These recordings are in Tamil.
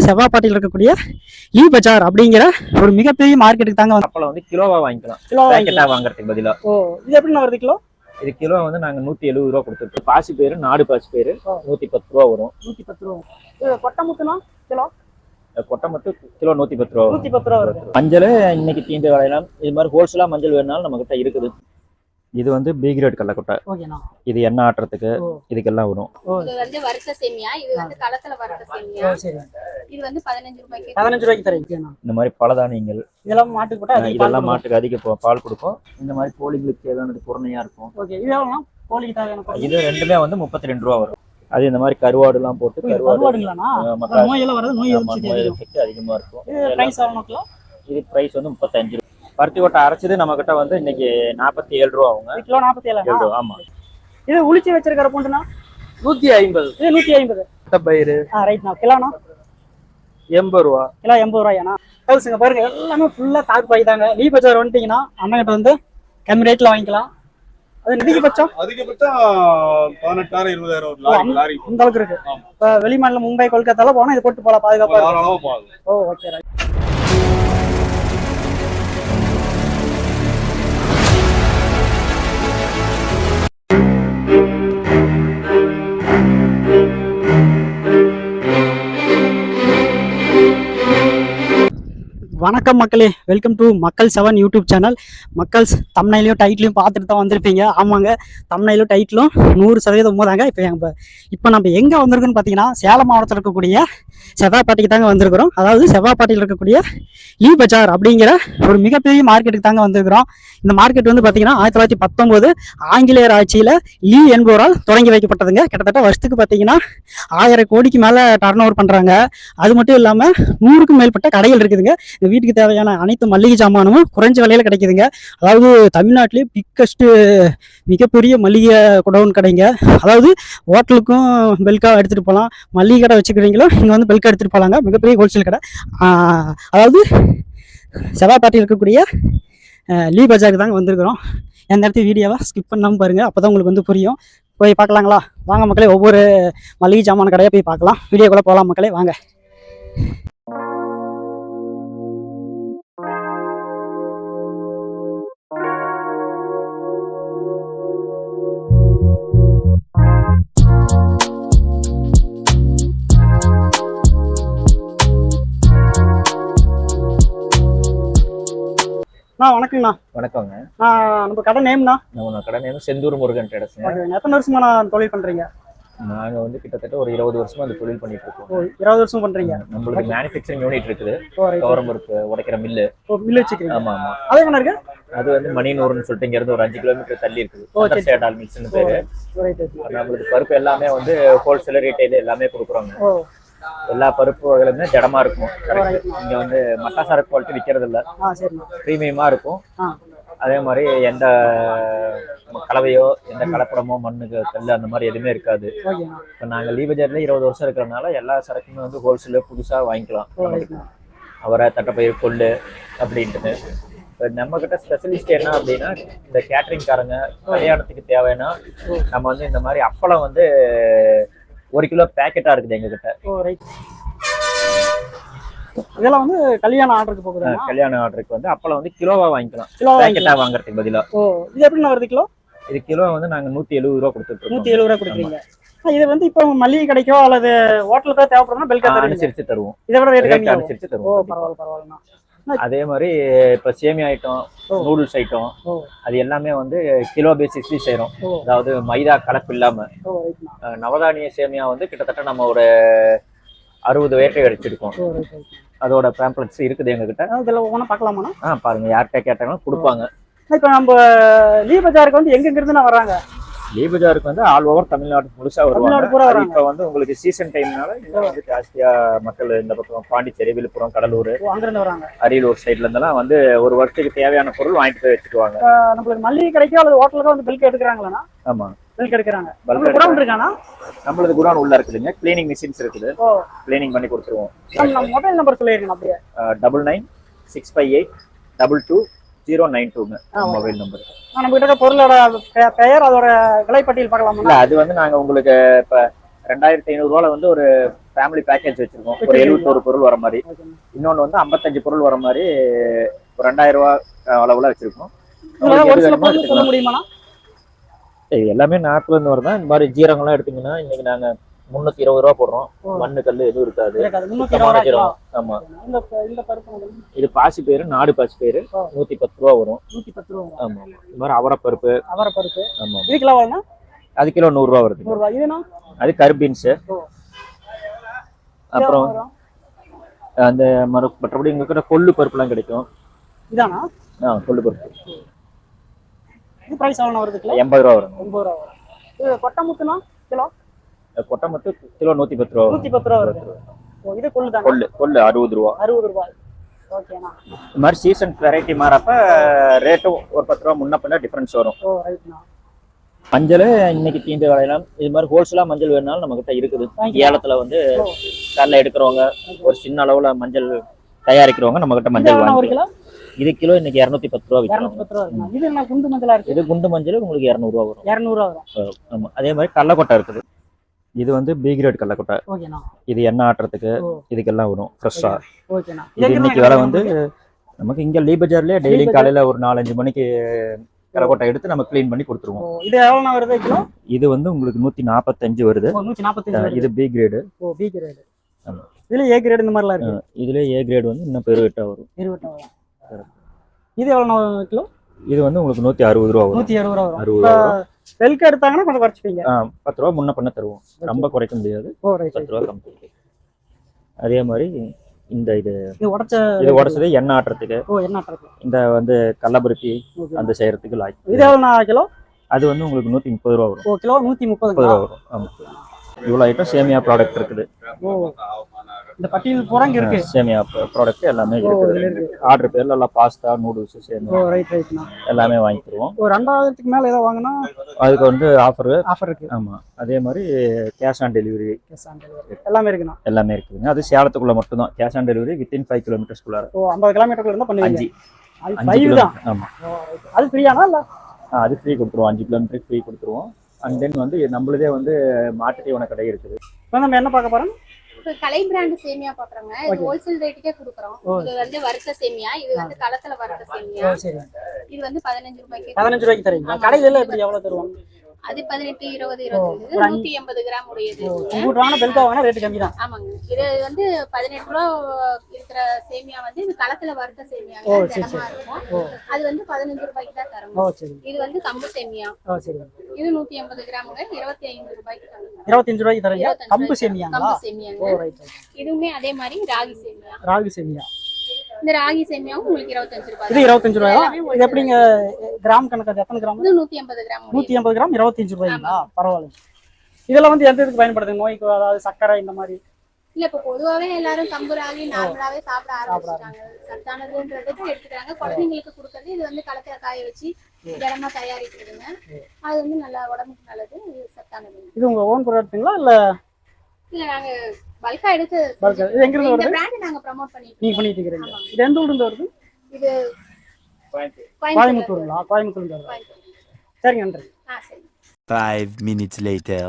செவ்வாய்ப்பாட்டியில் இருக்கக்கூடிய லீ பஜார் அப்படிங்கிற ஒரு மிகப்பெரிய மார்க்கெட்டுக்கு தாங்க. அப்பளம் வந்து கிலோவா வாங்கிக்கலாம், கிலோ பேக்கெட்டா வாங்குறதுக்கு பதிலா. ஓ, இது எப்படி வருது கிலோ? இது கிலோ வந்து நாங்க 170 ரூபா கொடுத்துருக்கோம். பாசி பயிறு, நாடு பாசி பயிறு 110 ரூபா வரும். 110 ரூபா. இது கொட்டை முத்துனா கிலோ? கொட்டை மட்டும் கிலோ 110 ரூபா. 110 ரூபா வருது. மஞ்சள் இன்னைக்கு தீந்த வேலையெல்லாம் இது மாதிரி ஹோல்சேலா மஞ்சள் வேணுனாலும் நம்ம கிட்ட இருக்குது. இது வந்து பி கிரேட் கடலைக்கொட்டை. ஓகேண்ணா. இது எண்ணெய் ஆட்டுறதுக்கு இதுக்கெல்லாம் வரும். இது வந்து வறுத்த சேமியா, இது வந்து களத்துல வறுத்த சேமியா. சரி. இது வந்து 15 ரூபாய்க்கு. 15 ரூபாய்க்கு தரீங்க. இந்த மாதிரி பலதானியங்கள் இதெல்லாம் மாட்டுக்கு போட்டா இதெல்லாம் மாட்டுக்கு அதிக பால் கொடுக்கும். இந்த மாதிரி கோழிகளுக்கு தேவையானது புறணையா இருக்கும். ஓகே. இது எவ்வளவு கோழிக்கு தேவையான? இது ரெண்டுமே வந்து 32 ரூபா வரும். அது இந்த மாதிரி கருவாடு எல்லாம் போட்டு கருவாடுங்களாண்ணா? நோய் எல்லாம் வருது, நோய் எஃபெக்ட் அதிகமா இருக்கும். இது பிரைஸ் எவ்வளவு? இது பிரைஸ் வந்து 35 ரூபா. பருத்தி கொட்டை அரைச்சது நம்ம கிட்ட வந்து இன்னைக்கு 47 ரூபா ஆகுங்க. கிலோ 47 ரூபா. ஆமா. இது உளிச்சி வச்சிருக்கிற பூண்டுனா 150. இது 150. பயிறு ரைட்ண்ணா. கிலோண்ணா 80 ரூபா. கிலோ 80 ரூபாயாண்ணா. ஹவுஸுங்க பாருங்க, எல்லாமே ஃபுல்லா தாக்கு பாய்தாங்க. லீ பஜார் வந்துட்டீங்கன்னா அண்ணன் கிட்ட வந்து கம்மி ரேட்ல வாங்கிக்கலாம். அது அதிகபட்சம் 18,000 20,000 லாரி இந்த அளவுக்கு இருக்கு. இப்போ வெளிமாநிலம் மும்பை கொல்கத்தால போனா இது போட்டு போலாம், பாதுகாப்பா. ஓ, ஓகே. வணக்கம் மக்களே, வெல்கம் டு மக்கள் 7 யூடியூப் சேனல். மக்கள்ஸ் தம்ப்நெயிலையும் டைட்டிலையும் பார்த்துட்டு தான் வந்திருப்பீங்க. ஆமாங்க, தம்ப்நெயிலும் டைட்டிலும் 100% உண்மைதாங்க. இப்போ நம்ம எங்கே வந்திருக்கோன்னு பார்த்தீங்கன்னா, சேலம் மாவட்டத்தில் இருக்கக்கூடிய செவ்வாய்ப்பாட்டிக்கு தாங்க வந்திருக்கிறோம். அதாவது செவ்வாய்ப்பாட்டியில் இருக்கக்கூடிய லீ பஜார் அப்படிங்கிற ஒரு மிகப்பெரிய மார்க்கெட்டுக்கு தாங்க வந்திருக்கிறோம். இந்த மார்க்கெட் வந்து பார்த்தீங்கன்னா 1919 ஆங்கிலேயர் ஆட்சியில் லீ என்பவரால் தொடங்கி வைக்கப்பட்டதுங்க. கிட்டத்தட்ட வருஷத்துக்கு பார்த்தீங்கன்னா 1000 கோடிக்கு மேலே டர்ன் ஓவர் பண்ணுறாங்க. அது மட்டும் இல்லாமல் 100க்கும் மேற்பட்ட கடைகள் இருக்குதுங்க. வீட்டுக்கு தேவையான அனைத்து மளிகை சாமானும் குறைஞ்ச விலையில கிடைக்குதுங்க. அதாவது தமிழ்நாட்டிலே பிக்கஸ்ட் மிகப்பெரிய மளிகை குடவுன் கடைங்க. அதாவது ஹோட்டலுக்கும் பெல்கா எடுத்துகிட்டு போகலாம், மளிகை கடை வச்சுக்கிறீங்களோ இங்கே வந்து பெல்கா எடுத்துகிட்டு போகலாங்க. மிகப்பெரிய ஹோல்சேல் கடை. அதாவது செவ்வாய்ப்பாட்டியில் இருக்கக்கூடிய லீ பஜாருக்கு தாங்க வந்திருக்கிறோம். எந்த இடத்துல வீடியோவை ஸ்கிப் பண்ணாமல் பாருங்கள், அப்போ தான் உங்களுக்கு வந்து புரியும். போய் பார்க்கலாங்களா? வாங்க மக்களே, ஒவ்வொரு மளிகை சாமான கடையாக போய் பார்க்கலாம். வீடியோக்குள்ளே போகலாம் மக்களே, வாங்க. வணக்கங்கண்ணா. வணக்கங்க. நம்ம கடை நேம்னா? நம்ம கடை நேம் செந்தூர் முருகன் ட்ரேடர்ஸ். எத்தனை வருஷமா நான் தொழில் பண்றீங்க? நாங்க வந்து கிட்டத்தட்ட ஒரு 20 வருஷமா அந்த தொழில் பண்ணிட்டு இருக்கோம். 20 வருஷம் பண்றீங்க? நம்மளுக்கு மேனுஃபேக்சரிங் யூனிட் இருக்குது. கவர்மெண்ட் உடைக்கிற மில்லு. மில்லு வச்சிருக்கீங்க? ஆமா ஆமா. அது என்ன இருக்கு? அது வந்து மணிநூறுன்னு சொல்லிட்டு இங்க இருந்து ஒரு 5 கிலோமீட்டர் தள்ளி இருக்குது. சேடால் மில்ஸ்னு பேரு. நம்மளுக்கு பருப்பு எல்லாமே வந்து ஹோல்சேல் ரீட்டைல் எல்லாமே கொடுக்குறோங்க. எல்லா பருப்பு வகைகளுமே ஜடமா இருக்கும். இங்க வந்து மட்டாசார குவாலிட்டி விற்கிறது இல்ல, பிரீமியமா இருக்கும். அதே மாதிரி எந்த கலவையோ எந்த கலப்படமோ மண்ணுக்கு கல் அந்த மாதிரி எதுவுமே இருக்காது. இப்போ நாங்கள் லீ பஜார்ல 20 வருஷம் இருக்கிறதுனால எல்லா சரக்குமே வந்து ஹோல்சேல புதுசா வாங்கிக்கலாம். அவரை தட்டைப்பயிர் கொள்ளு அப்படின்ட்டு. இப்போ நம்ம கிட்ட ஸ்பெஷலிஸ்ட் என்ன அப்படின்னா, இந்த கேட்டரிங் காரங்க கல்யாணத்துக்கு தேவைன்னா நம்ம வந்து இந்த மாதிரி அப்பளம் வந்து 1 கிலோ பேக்கெட்டா இருக்குது எங்க கிட்ட. இதெல்லாம் வந்து கல்யாண ஆர்டருக்கு போகுது. கல்யாண ஆர்டருக்கு வந்து அப்பளம் வந்து கிலோவா வாங்கிக்கலாம், பேக்கெட்டா வாங்குறதுக்கு பதிலா. இது எப்படி வருது கிலோ? இது கிலோ வந்து நாங்க 170 ரூபா கொடுத்துருக்கோம். 170 ரூபா கொடுக்குறீங்க. இது வந்து இப்போ மளிகை கடைக்கோ அல்லது ஹோட்டலுக்கோ தேவைப்படுறதுனா பெல்கா அனுசரிச்சு தருவோம். இதை விட ரேட் கம்மி அனுசரிச்சு தருவோம். பரவாயில்ல. அதே மாதிரி இப்போ சேமியா ஐட்டம், நூடுல்ஸ் ஐட்டம், அது எல்லாமே வந்து கிலோ பேசிஸ்லி செய்யறோம். அதாவது மைதா கலப்பு இல்லாம. நவதானிய சேமியா வந்து கிட்டத்தட்ட நம்ம ஒரு 60 வேட்டை அடிச்சிருக்கோம். அதோட பேம்ப்ளெட்ஸ் இருக்குது எங்க கிட்ட. இதெல்லாம் ஒவ்வொன்றா பார்க்கலாமா? பாருங்க, யார்கிட்ட கேட்டாலும் கொடுப்பாங்க. இப்போ நம்ம லீ பஜாருக்கு வந்து எங்க இருந்து வராங்க? லீ பஜாருக்கு வந்து ஆல் ஓவர் தமிழ்நாடு முழுசா வருவாங்க. இப்ப வந்து உங்களுக்கு சீசன் டைம்னால இங்க வந்து ஜாஸ்தியா மக்கள் இந்த பக்கம் பாண்டிச்சேரி, விழுப்புரம், கடலூர், அங்கிருந்து வராங்க. அரியலூர் சைட்ல இருந்தெல்லாம் வந்து ஒரு வருஷத்துக்கு தேவையான பொருள் வாங்கிட்டு போய் வச்சுக்குவாங்க. நம்மளுக்கு மளிகை கிடைக்கும் அல்லது ஹோட்டலுக்கு வந்து பெல்க் எடுக்கிறாங்களா? ஆமா, பெல்க் எடுக்கிறாங்க. குடவுன் இருக்கானா? நம்மளுக்கு குடவுன் உள்ள இருக்குதுங்க. கிளீனிங் மிஷின்ஸ் இருக்குது, கிளீனிங் பண்ணி கொடுத்துருவோம். நம்ம மொபைல் நம்பர் சொல்லிருங்க அப்படியே. 9965820992 மொபைல் நம்பர். நம்ம கிட்ட பொருளோட பெயர், அதோட விலைப்பட்டியல் பார்க்கலாமா? அது வந்து நாங்க உங்களுக்கு இப்ப 2500 வந்து ஒரு ஃபேமிலி பேக்கேஜ் வச்சிருக்கோம். ஒரு 71 பொருள் வர மாதிரி. இன்னொன்னு வந்து 55 பொருள் வர மாதிரி ஒரு 2000 ரூபாய் அளவுல வச்சிருக்கோம். சொல்ல முடியுமா? எல்லாமே நாட்டுல இருந்து வரதான். இந்த மாதிரி ஜீரகம்லாம் எடுத்தீங்கன்னா இன்னைக்கு நாங்க 320 ரூபா போடுறோம். மண்ணு கல் எதுவும் இருக்காது. ஆமா. இது பாசி பயிறு, நாடு பாசி பயிறு 110 ரூபா வரும். 110 ரூபா. ஆமா. இந்த மாதிரி அவரைப்பருப்பு. ஆமா. இது கிலோ எவ்வளவுனா? அது கிலோ 100 ரூபா வருது. 100 ரூபா. இதுனா? அது கர்பீன்ஸ். அப்புறம் அந்த மற்றபடி எங்ககிட்ட கொள்ளு பருப்புலாம் கிடைக்கும். இதானா? கொள்ளு பருப்பு. இது பிரைஸ் எவ்வளவு வருது? கிலோ 80 ரூபா வரும். 80 ரூபா வரும். இது கொட்டை முத்துனா கிலோ? கொட்டை முத்து கிலோ 110 ரூபா. 110 ரூபா வருது. ஓ, இது கொள்ளு தானா? கொள்ளு 60 ரூபா. 60 ரூபா. ஓகேனா. இந்த மாதிரி சீசன் வெரைட்டி மாறப்ப ரேட்டும் ஒரு 10 ரூபா முன்ன பின்ன டிஃபரன்ஸ் வரும். ஓ, ரைட்னா. மஞ்சள் இன்னைக்கு தீந்து விளையலாம். இது மாதிரி ஹோல்சேலா மஞ்சள் வேணாலும் நம்ம கிட்ட இருக்குது. ஏலத்துல வந்து கடல எடுக்கிறவங்க, ஒரு சின்ன அளவுல மஞ்சள் தயாரிக்கிறவங்க நம்ம கிட்ட மஞ்சள் வாங்கிக்கலாம். இது கிலோ இன்னைக்கு 210 ரூபா விற்கிறோம். இது என்ன குண்டு மஞ்சளா இருக்கு? இது குண்டு மஞ்சள் உங்களுக்கு 200 ரூபா வரும். 200 ரூபா வரும். ஆமா. அதே மாதிரி கடலக்கொட்டை இருக்குது. இது வந்து பி கிரேட் கடலக்கொட்டை. ஓகேண்ணா. இது எண்ணெய் ஆட்டுறதுக்கு இதுக்கெல்லாம் வரும் ஃப்ரெஷ்ஷா. ஓகேண்ணா. இது இன்னைக்கு விலை வந்து நமக்கு இங்க லீ பஜார்லயே டெய்லி காலையில ஒரு 4-5 மணிக்கு கடலக்கொட்டை எடுத்து நம்ம க்ளீன் பண்ணி கொடுத்துருவோம். இது எவ்வளவு வருது கிலோ? இது வந்து உங்களுக்கு 145 வருது. 145. இது பி கிரேடு. ஓ, பி கிரேடு. ஆமா. இதுல ஏ கிரேட் இந்த மாதிரிலாம் இருக்கு. இதுல ஏ கிரேட் வந்து இன்னும் பெருவெட்டா வரும். வரும். இது எவ்வளவு கிலோ? இது வந்து உங்களுக்கு 160 ரூபா வரும். 160 ரூபா வரும். 60 ரூபா. வெல்க எடுத்தாங்கன்னா கொஞ்சம் குறைச்சிப்பீங்க. 10 ரூபா முன்ன பண்ண தருவோம். ரொம்ப குறைக்க முடியாது. 10 ரூபா கம்மி. அதே மாதிரி இந்த இது உடைச்சது எண்ணெய் ஆட்டுறதுக்கு. எண்ணெய் ஆட்டுறதுக்கு. இந்த வந்து கடலபருப்பி அந்த செய்யறதுக்கு லாய். இது எவ்வளவு கிலோ? அது வந்து உங்களுக்கு 130 ரூபா வரும். கிலோ 130 ரூபா வரும். ஆமா. இவ்வளவு ஐட்டம் சேமியா ப்ராடக்ட் இருக்குது. இந்த பட்டியல் பூரா இங்க இருக்கு. சேமியா ப்ராடக்ட் எல்லாமே இருக்குது. ஆர்டர் பேர்ல எல்லாம் பாஸ்தா, நூடுல்ஸ், சேமியா. ரைட்னா. எல்லாமே வாங்கி தருவோம். ஒரு 2000க்கு மேல ஏதோ வாங்குனா அதுக்கு வந்து ஆஃபர் இருக்கு. ஆமா. அதே மாதிரி கேஷ் ஆன் டெலிவரி. எல்லாமே இருக்குண்ணா. எல்லாமே இருக்குதுங்க. அது சேலத்துக்குள்ள மட்டும் தான் கேஷ் ஆன் டெலிவரி வித்தின் 5 கிலோமீட்டர்ஸ்க்குள்ள. 50 கிலோமீட்டருக்குள்ள இருந்தா பண்ணுவீங்க. 5 தான். ஆமா. அது ஃப்ரீயானா இல்ல? அது ஃப்ரீ கொடுத்துருவோம். 5 கிலோமீட்டருக்கு ஃப்ரீ கொடுத்துருவோம். அண்ட் தென் வந்து நம்மளதே வந்து மாட்டு தீவன கடை இருக்குது. இப்போ நம்ம என்ன பார்க்க போறோம்? கலை பிராண்ட் சேமியா பாக்குறோங்க. இது ஹோல்சேல் ரேட்டுக்கே கொடுக்குறோம். இது வந்து வறுத்த சேமியா. இது வந்து களத்துல வறுத்த சேமியா. இது வந்து 15 ரூபாய்க்கு. 15 ரூபாய்க்கு தரீங்க. கடையில எல்லாம் எப்படி எவ்வளவு தருவாங்க? அது 18, 20, 25, 180 கிராம் உடையது. ஊட்றான பெல்கா வாங்கினா ரேட் கம்மி தான். ஆமாங்க. இது வந்து 18 ரூபா இருக்கிற சேமியா வந்து இது களத்துல வறுத்த சேமியா. ஜனமா இருக்கும். அது வந்து 15 ரூபாய்க்கு தான் தரோம். இது வந்து கம்பு சேமியா. இது 180 கிராமுங்க. 25 ரூபாய்க்கு தரோம். 25 ரூபாய்க்கு தரீங்க. கம்பு சேமியாங்களா? கம்பு சேமியாங்க. இதுவுமே அதே மாதிரி ராகி சேமியா. ராகி சேமியா. இந்த ராகி சேமியாவும் உங்களுக்கு 25 ரூபாய். இது 25 ரூபாயா? இது எப்படிங்க கிராம் கணக்கு? எத்தனை கிராம்? இது 180 கிராம். 180 கிராம் 25 ரூபாய்ங்களா? பரவாயில்ல. இதெல்லாம் வந்து எந்த இதுக்கு பயன்படுது? நோய்க்கு, அதாவது சக்கரை இந்த மாதிரி? இல்ல, இப்ப பொதுவாவே எல்லாரும் கம்பு ராகி நார்மலாவே சாப்பிட ஆரம்பிச்சிட்டாங்க. சத்தானதுன்றதுக்கு எடுத்துக்கிறாங்க. குழந்தைங்களுக்கு கொடுக்கறது இது வந்து களத்துல காய வச்சு தினமா தயாரிக்கிறதுங்க. அது வந்து நல்லா உடம்புக்கு நல்லது. இது சத்தானது. இது உங்க ஓன் ப்ராடக்ட்டுங்களா இல்ல? இல்ல, நாங்க பல்கா எடுத்து இது எங்க இருந்து வருது? இந்த பிராண்ட் நாங்க ப்ரோமோட் பண்ணிட்டு இருக்கீங்க. இது எந்த ஊர்ல இருந்து வருது? இது கோயம்புத்தூர்ங்களா? கோயம்புத்தூர்ல இருந்து. சரிங்க, நன்றி. சரி. 5 minutes later.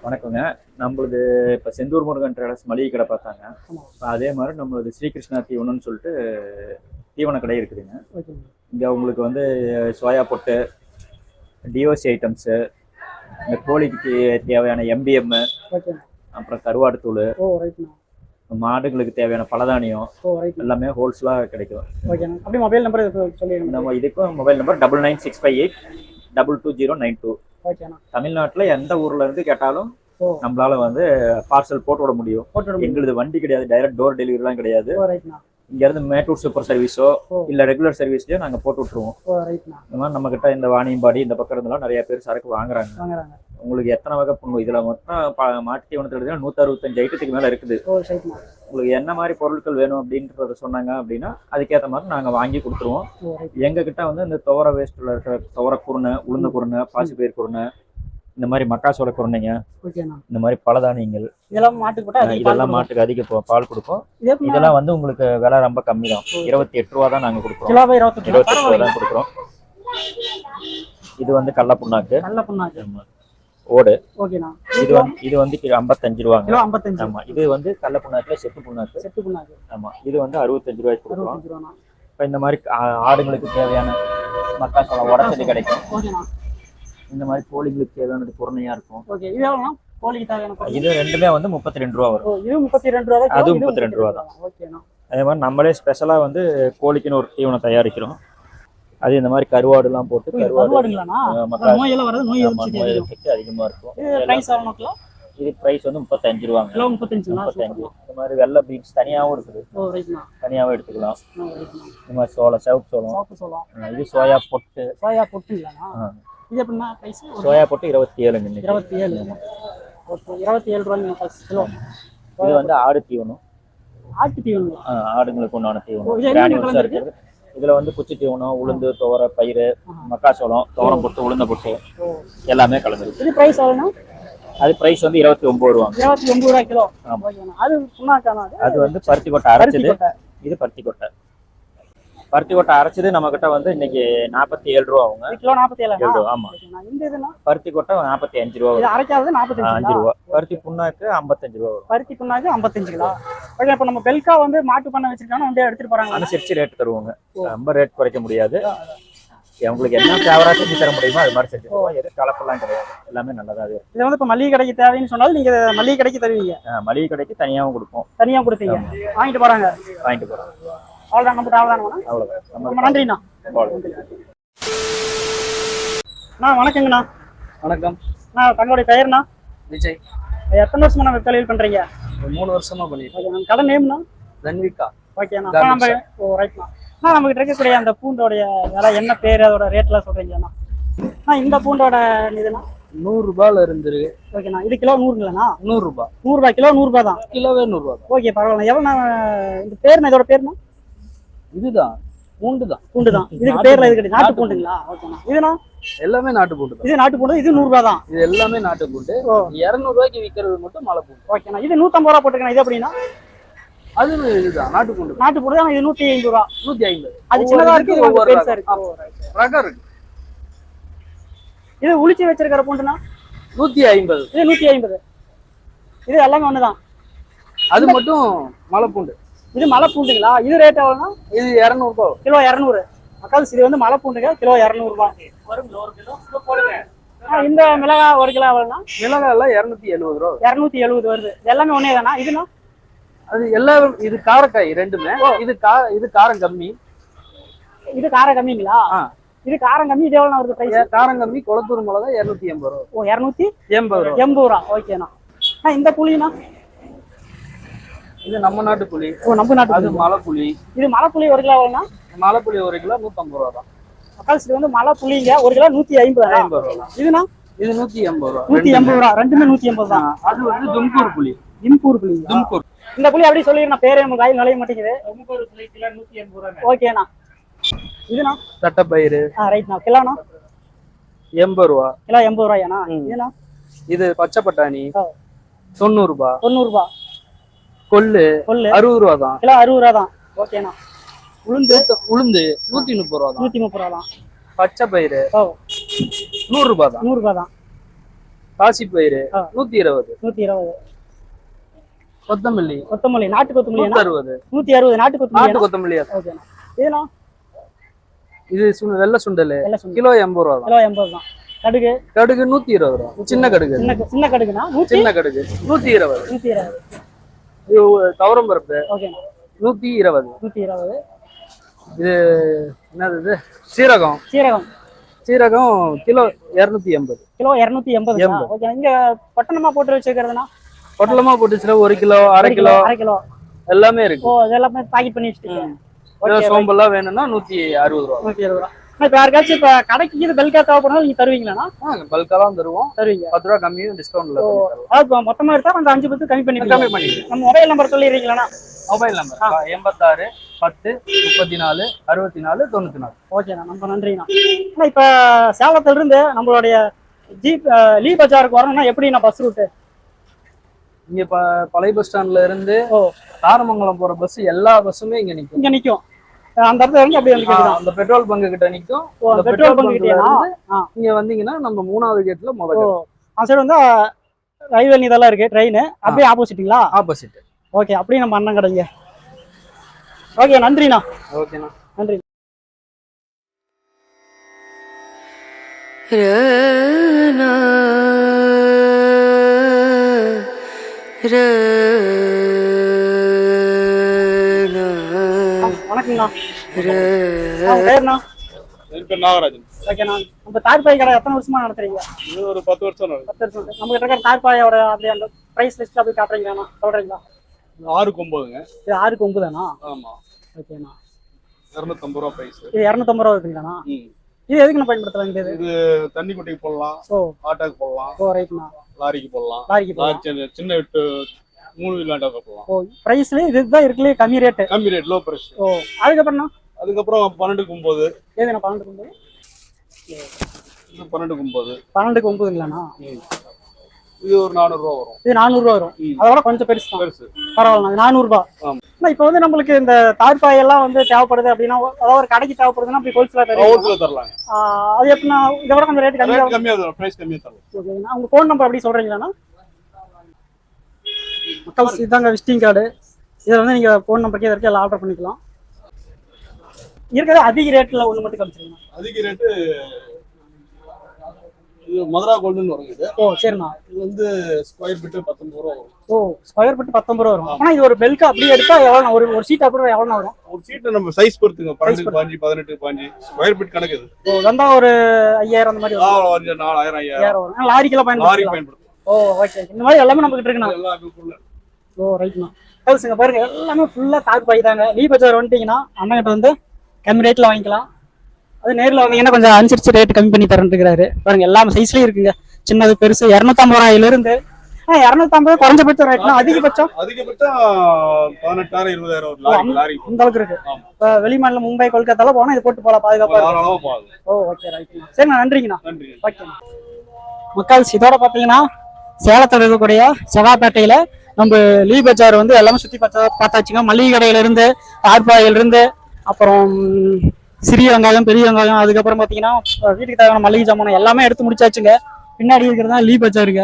வணக்கங்க. நம்மளது இப்ப செந்தூர் முருகன் ட்ரேடர்ஸ் மளிகை கடை பார்த்தாங்க. அதே மாதிரி நம்மளது ஸ்ரீகிருஷ்ணா தீவனம்னு சொல்லிட்டு தீவன கடை இருக்குதுங்க. இங்க உங்களுக்கு வந்து சோயா பொட்டு, டிஓசி ஐட்டம்ஸு, இந்த கோழிக்கு தேவையான MBM, அப்புறம் கருவாடு தூள், மாடுகளுக்கு தேவையான பலதானியம் எல்லாமே ஹோல்சேலா கிடைக்கும். அப்படியே மொபைல் நம்பர் சொல்லிடுங்க. நம்ம இதுக்கும் மொபைல் நம்பர் 9965822092. தமிழ்நாட்டுல எந்த ஊர்ல இருந்து கேட்டாலும் நம்மளால வந்து பார்சல் போட்டு விட முடியும். எங்களுது வண்டி கிடையாது, டைரக்ட் டோர் டெலிவரி எல்லாம் கிடையாது. இங்க இருந்து மேட்டூர் சூப்பர் சர்வீஸோ இல்ல ரெகுலர் சர்வீஸ்லயோ நாங்க போட்டு விட்டுருவோம். இந்த மாதிரி நம்ம கிட்ட இந்த வாணியம்பாடி இந்த பக்கம் இருந்தெல்லாம் நிறைய பேர் சரக்கு வாங்குறாங்க. உங்களுக்கு எத்தனை வகை பண்ணுவோம்? இதுல மொத்தம் மாட்டு தீவனத்துல 165 ஐட்டத்துக்கு மேல இருக்குது. உங்களுக்கு என்ன மாதிரி பொருட்கள் வேணும் அப்படின்றத சொன்னாங்க அப்படின்னா அதுக்கேற்ற மாதிரி நாங்க வாங்கி கொடுத்துருவோம். எங்க கிட்ட வந்து இந்த துவர வேஸ்ட்ல இருக்கிற துவர குருணை, உளுந்த குருணை, பாசிப்பயிர் குருணை, இந்த மாதிரி மக்காசோள குருணைங்க, ஓகேண்ணா. இந்த மாதிரி பலதானியங்கள் இதெல்லாம் மாட்டுக்கு போட்டா அதிக பால் இதெல்லாம் கொடுக்கும். மாட்டுக்கு அதிக பால் கொடுக்கும். இதே எப்படிண்ணா? இதெல்லாம் வந்து உங்களுக்கு விலை ரொம்ப கம்மி தான். 28 ரூபா தான் நாங்க கொடுக்குறோம். கிலோவே 28 ரூபா. 28 ரூபா தான் கொடுக்குறோம். இது வந்து கடல புண்ணாக்கு. நல்ல புண்ணாக்கு. ஆமா. ஓடு. ஓகேண்ணா. இது வந்து 55 ரூபாங்க. கிலோ 55. ஆமா. இது வந்து கடல புண்ணாக்குல செட்டு புண்ணாக்கு. செட்டு புண்ணாக்கு. ஆமா. இது வந்து 65 ரூபாய்க்கு கொடுக்குறோம். 65 ரூபாண்ணா. இப்போ இந்த மாதிரி ஆடுங்களுக்கு தேவையான மக்காசோளம் உடச்சது கிடைக்கும். ஓகேண்ணா. இந்த மாதிரி கோழிங்களுக்கு தேவையானது குருணையா இருக்கும். ஓகே. இது எவ்வளோண்ணா? கோழிக்கு தேவையான பொருள். இது ரெண்டுமே வந்து 32 ரூபா வரும். இது 32 ரூபா தான். அது 32 ரூபா தான். ஓகேண்ணா. அதே மாதிரி நம்மளே ஸ்பெஷலா வந்து கோழிக்குன்னு ஒரு தீவனம் தயாரிக்கிறோம். அது இந்த மாதிரி கருவாடுலாம் போட்டு கருவாடுங்களாண்ணா? நோய் எல்லாம் வரது, நோய் எதிர்ப்பு அதிகமா இருக்கும். இது பிரைஸ் எவ்வளோ கிலோ? இது பிரைஸ் வந்து 35 ரூபாங்க. கிலோ 35ங்களா? 35. இந்த மாதிரி வெள்ளை பீன்ஸ் தனியாகவும் இருக்குது. ஓ ரைட்ண்ணா. தனியாகவும் எடுத்துக்கலாம். ரைட்ண்ணா. இந்த மாதிரி சோளம், சிவப்பு சோளம். சாப்பு சோளம். இது சோயா பொட்டு. சோயா பொட்டுங்களாண்ணா? இது எப்படின்னா பிரைஸ்? சோயா பொட்டு 27ங்க. 27. ஓகே. 27 ரூபாய்ங்க கிலோ. இது வந்து ஆடு தீவனம். ஆட்டு தீவனம். ஆடுங்களுக்கு உண்டான தீவனம். இது என்ன இருக்குது. இதுல வந்து குச்சி தீவனம், உளுந்து, துவரை, பயிறு, மக்காசோளம், துவரம் பொட்டு, உளுந்த பொட்டு எல்லாமே கலந்துருக்கு. இது பிரைஸ் எவ்வளோண்ணா? அது பிரைஸ் வந்து 29 ரூபா. 29 ரூபா கிலோ. அது புண்ணாக்கானா? அது வந்து பருத்தி கொட்டை அரைச்சது. இது பருத்தி கொட்டை. பருத்தி கொட்டை அரைச்சது நம்ம கிட்ட வந்து இன்னைக்கு 47 ரூபா ஆகுங்க. கிலோ 47 ரூபா. ஆமா. இந்த இதுனா பருத்தி கொட்டை 45 ரூபா. இது அரைக்காதது 45 ரூபா. பருத்தி புண்ணாக்கு 55 ரூபா வரும். பருத்தி புண்ணாக்கு 55 கிலோ. ஓகே. இப்போ நம்ம பெல்கா வந்து மாட்டு பண்ண வச்சிருக்காங்க, வந்து எடுத்துட்டு போறாங்க. அனுசரிச்சு ரேட் தருவாங்க. ரொம்ப ரேட் குறைக்க முடியாது. உங்களுக்கு என்ன ஃபேவரா செஞ்சு தர முடியுமோ அது மாதிரி செஞ்சு தருவோம். எது கலப்பெல்லாம் கிடையாது. எல்லாமே நல்லதா இருக்கும். இது வந்து இப்போ மளிகை கடைக்கு தேவைன்னு சொன்னாலும் நீங்க மளிகை கடைக்கு தருவீங்க? மளிகை கடைக்கு தனியாகவும் கொடுப்போம். தனியாக கொடுப்பீங்க. வாங்கிட்டு போறாங்க. வாங்கிட்டு போறாங்க. அவ்வளோதான். நம்ம அவ்வளோதானண்ணா? அவ்வளோதான். ரொம்ப நன்றிண்ணா. அண்ணா வணக்கங்கண்ணா. வணக்கம். நான் தங்களுடைய பெயர்ண்ணா? விஜய். எத்தனை வருஷமா நம்ம தொழில் பண்றீங்க? 3 வருஷமா பண்ணிட்டு. ஓகே. நம்ம கடை நேம்ண்ணா? தன்விகா. ஓகேண்ணா. நம்ம ரைட்ண்ணா. நம்ம கிட்ட இருக்கக்கூடிய அந்த பூண்டோடைய விலை என்ன பேர், அதோட ரேட்லாம் சொல்றீங்கண்ணா? இந்த பூண்டோட இதுண்ணா 100 ரூபாயில இருந்து. ஓகேண்ணா. இது கிலோ 100ங்களாண்ணா? 100 ரூபாய். 100 ரூபாய். கிலோ 100 ரூபாய் தான். கிலோவே 100 ரூபாய். ஓகே பரவாயில்ல. எவ்வளோ இந்த பேருண்ணா? இதோட பேருண்ணா? இதுதான் பூண்டு தான். பூண்டு தான். இதுக்கு பேர்ல இது கிடையாது. நாட்டு பூண்டுங்களா? ஓகேண்ணா. இதுண்ணா? எல்லாமே நாட்டு பூண்டு தான். இது நாட்டு பூண்டு. இது 100 ரூபாய் தான். இது எல்லாமே நாட்டு பூண்டு. 200 ரூபாய்க்கு விற்கிறது மட்டும் மலை பூண்டு. ஓகேண்ணா. இது 150 ரூபா போட்டுருக்கேன். இது எப்படின்னா? அது இதுதான் நாட்டு பூண்டு. நாட்டு பூண்டு தான். இது 150 ரூபா. 150. அது சின்னதா இருக்கு, இது பெருசா இருக்கு. ரகம் இருக்கு. இது உளிச்சி வச்சிருக்கிற பூண்டுனா 150. இது 150. இது எல்லாமே ஒண்ணுதான். அது மட்டும் மலை பூண்டு. இது மலை பூண்டுங்களா? இது ரேட் எவ்வளோனா? இது 200 ரூபாய். கிலோ 200. மக்கள் இது வந்து மலை பூண்டுங்க. கிலோ 200 ரூபாய். இந்த மிளகாய் 1 கிலோ எவ்வளோனா? மிளகாய் எல்லாம் 270 ரூபா. 270 வருது. எல்லாமே ஒன்னே தானா? இதுனா அது எல்லாரும் இது காரக்காய் ரெண்டுமே. இது காரம் கம்மி. இது காரம் கம்மிங்களா? இது காரம் கம்மி. இது எவ்வளோ வருது பிரைஸ்? காரம் கம்மி. குளத்தூர் மிளகாய் 280 ரூபா. ஓ 280 ரூபா. 80 ரூபா. ஓகேண்ணா. இந்த புளினா? இது நம்ம நாட்டு புளி. ஓ நம்ம நாட்டு. அது மலை புளி. இது மலை புளி 1 கிலோ எவ்வளோனா? மலை புளி 1 கிலோ 150 ரூபா தான். மக்கள் இது வந்து மலை புளிங்க 1 கிலோ 150 ரூபா. இதுனா? இது 180 ரூபா. 180 ரூபா. ரெண்டுமே 180 தான். அது வந்து தும்கூர் புளி. இம்பூர் புளி. தும்கூர். இந்த புளி அப்படி சொல்லிடுறேன். பேரே நம்ம வாயில் நுழைய மாட்டேங்குது. தும்கூர் புளி கிலோ 180 ரூபா. ஓகேண்ணா. இதுனா? தட்டைப்பயிறு. ரைட்ண்ணா. கிலோண்ணா? 80 ரூபா. கிலோ 80 ரூபாயாண்ணா? இதுனா? இது பச்சை பட்டாணி 90 ரூபா. 90 ரூபா. கொள்ளு 60 ரூபா தான். கிலோ 60 ரூபா தான். ஓகேண்ணா. உளுந்து 130 ரூபா தான். 130 ரூபா தான். பச்சை பயிறு 100 ரூபா தான். 100 ரூபா தான். பாசி பயிறு 120. 120. கொத்தமல்லி நாட்டு கொத்தமல்லி 160. 160 நாட்டு கொத்தமல்லி. ஓகேண்ணா. இதுனா? இது வெள்ளை சுண்டல் கிலோ 80 ரூபா தான். கிலோ 80 தான். கடுகு 120 ரூபா. சின்ன கடுகு. சின்ன கடுகுனா? சின்ன கடுகு 120. 120. இது துவரம் பருப்பு. ஓகேண்ணா. 120. 120. இது என்னது? சீரகம் கிலோ 280. கிலோ 280. ஓகே. இங்க பட்டணமா போட்டு வச்சிருக்கிறதுனா? பொட்டலமா போட்டுச்சுல 1 கிலோ 1/2 கிலோ 1/2 கிலோ எல்லாமே இருக்கு. ஓ இதெல்லாம் பாக்கெட் பண்ணி வச்சிருக்கீங்க. சோம்பெல்லாம் வேணும்னா 160 ரூபா. 160 ரூபா. இப்ப யாருக்காச்சும் இப்ப கடைக்கு இது பல்கா தேவைப்படும் நீங்க தருவீங்களா? பல்காலாம் தருவோம். தருவீங்க. 10 ரூபா கம்மியும் டிஸ்கவுண்ட்ல. அதாவது மொத்தமா எடுத்தா கொஞ்சம் 5% கம்மி பண்ணி நம்ம மொபைல் நம்பர் சொல்லிடுறீங்களா? Mobile number 86 10 34 64 94. ஓகேண்ணா. ரொம்ப நன்றிண்ணா. இப்ப சேலத்துல இருந்து நம்மளுடைய லீ பஜாருக்கு வரணும்னா எப்படி நான் பஸ் ரூட்டு? இங்க பழைய பஸ் ஸ்டாண்ட்ல இருந்து ஓ தாரமங்கலம் போற பஸ் எல்லா பஸ்ஸுமே இங்க நிக்கும். இங்க நிக்கும். அந்த இடத்துல இருந்து அப்படியே வந்து கேட்குதான். அந்த பெட்ரோல் பங்க் கிட்ட நிக்கும். அந்த பெட்ரோல் பங்க் கிட்டேனா இங்க வந்தீங்கன்னா நம்ம 3வது கேட்ல முதல்ல. அந்த சைடு வந்து ரயில்வே இதெல்லாம் இருக்கு ட்ரெயின் அப்படியே ஆப்போசிட்டுங்களா? ஆப்போசிட். ஓகே அப்படியே நம்ம அண்ணன் கடைங்க. ஓகே நன்றிண்ணா. ஓகேண்ணா நன்றி. வணக்கங்கண்ணா. பேருண்ணா? நாகராஜன். ஓகேண்ணா. நம்ம தார்பாய் கடை எத்தனை வருஷமா நடத்துறீங்க? இது ஒரு 10 வருஷம். 10 வருஷம். நம்ம கிட்ட இருக்கிற தார்பாயோட அப்படியே அந்த பிரைஸ் லிஸ்ட் அப்படி காட்டுறீங்கண்ணா, சொல்றீங்களா? 6க்கு 9ங்க. இது 6க்கு 9 தானா? ஆமா. ஓகேண்ணா. 250 ரூபா பிரைஸ். இது 250 ரூபா இருக்குங்கண்ணா. இது எதுக்கு நான் பயன்படுத்தலாம்? இது தண்ணி குட்டிக்கு போடலாம், ஆட்டோக்கு போடலாம், ரைட்ண்ணா, லாரிக்கு போடலாம், சின்ன விட்டு 3 வீல் ஆட்டோக்கு போடலாம். பிரைஸ்ல இதுதான் இருக்குல்ல கம்மி ரேட். கம்மி ரேட், லோ பிரைஸ். அதுக்கப்புறம் 12க்கு 9. ஏதுண்ணா 12க்கு 9? இது 12க்கு 9. 12க்கு 9ங்களாண்ணா? இது ஒரு 400 ரூபா வரும். இது 400 ரூபா வரும். அதோட கொஞ்சம் பெருசு தான். பெருசு. பரவாயில்ல. 400 ரூபா. இப்போ வந்து நம்மளுக்கு இந்த தார்பாய் எல்லாம் வந்து தேவைப்படுது அப்படின்னா, அதாவது ஒரு கடைக்கு தேவைப்படுதுன்னா அப்படி ஹோல்சேலா தரலாம். அது எப்படின்னா இதை விட கொஞ்சம் ரேட் கம்மியா தரும், பிரைஸ் கம்மியா தரும். ஓகேங்கண்ணா. உங்க ஃபோன் நம்பர் அப்படி சொல்றீங்களாண்ணா? மக்கள் இதாங்க விசிட்டிங் கார்டு. இதில் வந்து நீங்க ஃபோன் நம்பருக்கு இதற்கு எல்லாம் ஆர்டர் பண்ணிக்கலாம். இருக்கிறது அதிக ரேட்ல ஒன்று மட்டும் காமிச்சிருங்க. அதிக ரேட்டு இது மதுரா கோல்டுன்னு வரும். இது சரிண்ணா. இது வந்து ஸ்கொயர் பிட்டு 19 ரூபா வரும். ஸ்கொயர் பிட்டு 19 ரூபா வரும். ஆனா இது ஒரு பெல்க் அப்படியே எடுத்தா எவ்வளோ ஒரு சீட் அப்படி எவ்வளோ வரும்? ஒரு சீட்டு நம்ம சைஸ் பொறுத்துங்க. 12 15 18 15 ஸ்கொயர் பிட் கணக்குது. வந்தா ஒரு 5000 அந்த மாதிரி வரும். 4000 5000 வரும். லாரிக்கெல்லாம் பயன்படுத்தலாம். ஓகே. இந்த மாதிரி எல்லாமே நம்ம கிட்ட இருக்குண்ணா. ரைட்ண்ணா. ஹவுஸுங்க பாருங்க எல்லாமே ஃபுல்லா தார்பாய் தாங்க. லீ பஜார் வந்துட்டீங்கன்னா அண்ணன் வந்து கம்மி ரேட்ல வாங்கிக்கலாம். அது நேரில் வந்தீங்கன்னா கொஞ்சம் அனுசரிச்சு ரேட் கம்மி பண்ணி தரேன்ட்டுருக்காரு. பாருங்க எல்லா சைஸ்லயும் இருக்குங்க, சின்னது பெருசு. 250 ரூபாயிலிருந்து 250 குறைஞ்சபட்சம் ரேட்னா அதிகபட்சம் 18,000 20,000 ஒரு லாரி இந்த அளவுக்கு இருக்கு. இப்போ வெளிமாநிலம் மும்பை கொல்கத்தால போனா இது போட்டு போகலாம், பாதுகாப்பா. ஓகே ரைட்ண்ணா. சரிண்ணா, நன்றிங்கண்ணா. ஓகேண்ணா. மக்கள் இதோட பார்த்தீங்கன்னா சேலத்தில் இருக்கக்கூடிய செவ்வாப்பேட்டையில நம்ம லீ பஜார் வந்து எல்லாமே சுற்றி பார்த்தாச்சுங்க. மளிகை கடையில இருந்து, தார்பாயில இருந்து, அப்புறம் சிறிய வெங்காயம், பெரிய வெங்காயம், அதுக்கப்புறம் பார்த்தீங்கன்னா வீட்டுக்கு தேவையான மளிகை ஜாமான் எல்லாமே எடுத்து முடிச்சாச்சுங்க. பின்னாடி இருக்கிறது தான் லீ பஜாருங்க.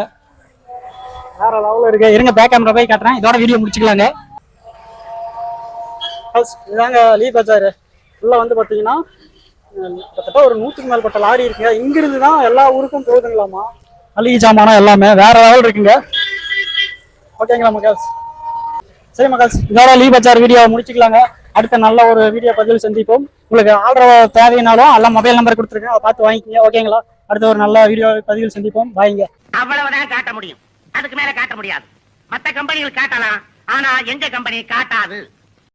வேற லெவலில் இருக்கு. இருங்க பேக் கேமரா போய் காட்டுறேன். இதோட வீடியோ முடிச்சுக்கலாங்க. இதாங்க லீ பஜார். ஃபுல்லாக வந்து பார்த்தீங்கன்னா கிட்டத்தட்ட ஒரு 100க்கு மேற்பட்ட லாரி இருக்குங்க. இங்கிருந்து தான் எல்லா ஊருக்கும் போகுதுங்களாமா மளிகை ஜாமானம் எல்லாமே. வேற லெவல் இருக்குங்க. ஓகேங்களா மக்கள்ஸ்? சரி மக்கள்ஸ், இதோட லீ பஜார் வீடியோவை முடிச்சுக்கலாங்க. அடுத்த நல்ல ஒரு வீடியோ பதிவில் சந்திப்போம். உங்களுக்கு ஆர்டர் தேவைனாலும் எல்லாம் மொபைல் நம்பர் கொடுத்துருக்கேன், அதை பார்த்து வாங்கிக்கங்க. ஓகேங்களா? அடுத்த ஒரு நல்ல வீடியோ பதிவில் சந்திப்போம். பாய்ங்க. அவ்வளவுதான் காட்ட முடியும், அதுக்கு மேல காட்ட முடியாது. மத்த கம்பெனிகள் காட்டலாம், ஆனா எங்க கம்பெனி காட்டாது.